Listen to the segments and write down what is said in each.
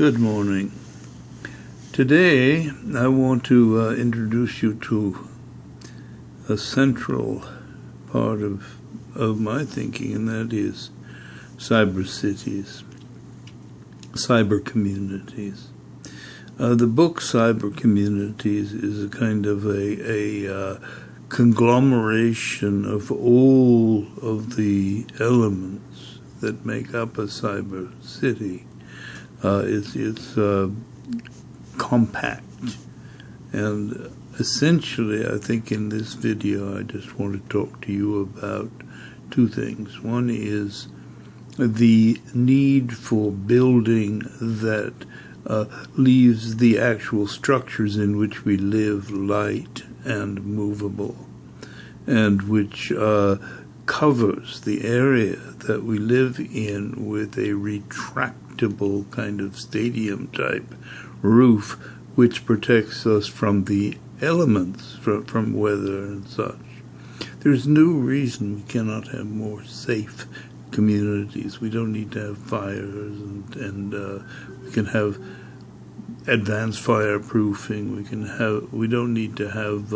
Good morning. Today I want to introduce you to a central part of my thinking, and that is cyber cities, cyber communities. The book Cyber Communities is a kind of a conglomeration of all of the elements that make up a cyber city. It's compact, and essentially I think in this video I just want to talk to you about two things. One is the need for building that leaves the actual structures in which we live light and movable, and which covers the area that we live in with a retractable kind of stadium-type roof, which protects us from the elements, from weather and such. There's no reason we cannot have more safe communities. We don't need to have fires, and we can have advanced fireproofing. We don't need to have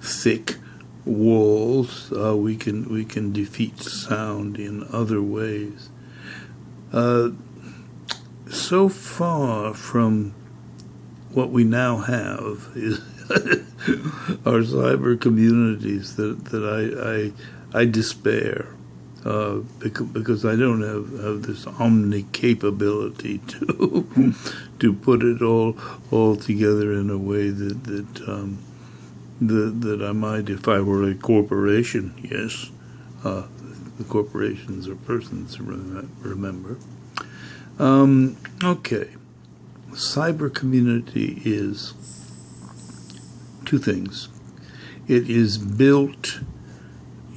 thick walls. We can defeat sound in other ways. So far from what we now have is our cyber communities that I despair. Because I don't have this omni-capability to put it all together in a way that I might if I were a corporation. Yes, the corporations are persons, remember. Okay, cyber community is two things. It is built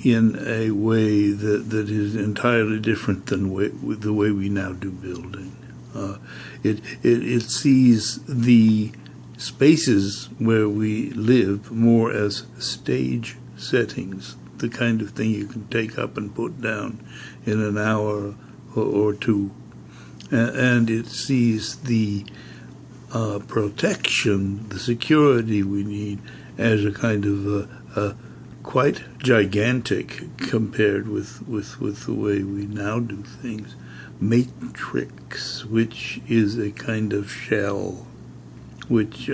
in a way that is entirely different than the way we now do building. It sees the spaces where we live more as stage settings, the kind of thing you can take up and put down in an hour or two. And it sees the protection, the security we need as a kind of quite gigantic compared with the way we now do things. Matrix, which is a kind of shell which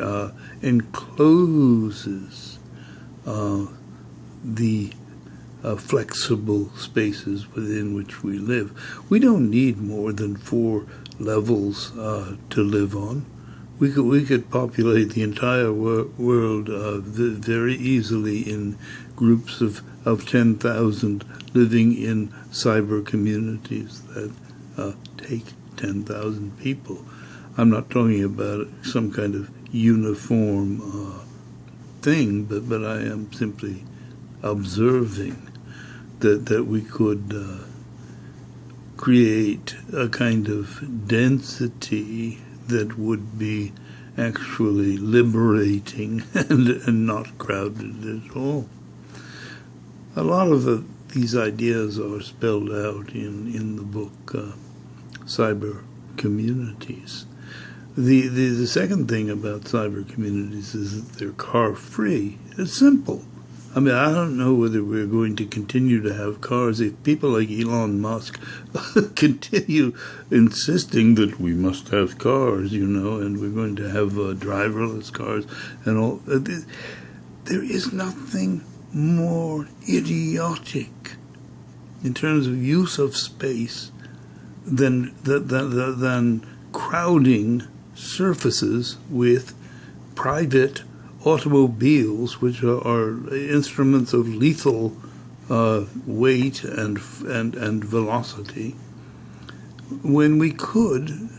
encloses the flexible spaces within which we live. We don't need more than 4 levels to live on. We could populate the entire world very easily in groups of 10,000 living in cyber communities that take 10,000 people. I'm not talking about some kind of uniform thing, but I am simply observing that we could create a kind of density that would be actually liberating and not crowded at all. A lot of these ideas are spelled out in the book Cyber Communities. The second thing about cyber communities is that they're car-free. It's simple. I mean, I don't know whether we're going to continue to have cars if people like Elon Musk continue insisting that we must have cars, and we're going to have driverless cars and all. There is nothing more idiotic in terms of use of space than crowding surfaces with private automobiles, which are instruments of lethal weight and velocity, when we could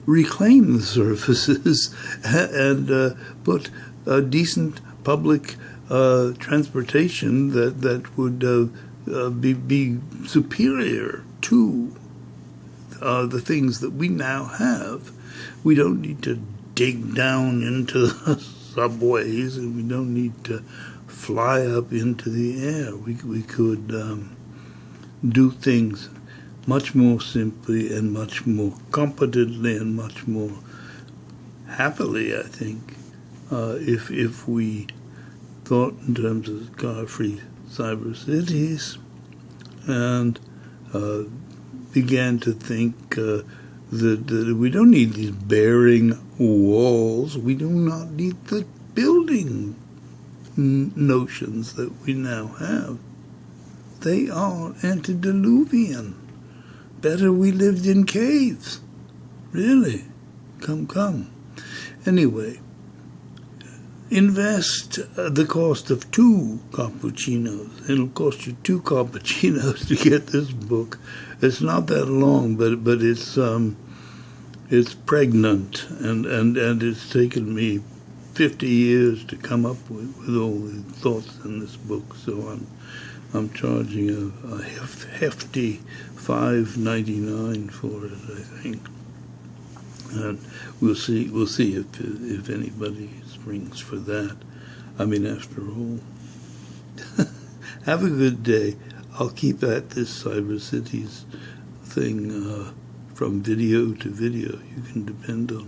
reclaim the surfaces and put a decent public transportation that would be superior to the things that we now have. We don't need to dig down into the subways, and we don't need to fly up into the air. We could do things much more simply and much more competently and much more happily, I think, if we thought in terms of car-free cyber cities and began to think that we don't need these bearing walls. We do not need the building notions that we now have. They are antediluvian. Better we lived in caves. Really. Come. Anyway, invest the cost of 2 cappuccinos. It'll cost you 2 cappuccinos to get this book. It's not that long, but it's pregnant, and it's taken me 50 years to come up with all the thoughts in this book. So I'm charging a hefty $5.99 for it, I think. And we'll see if anybody springs for that. I mean, after all. Have a good day. I'll keep at this Cyber Cities thing from video to video. You can depend on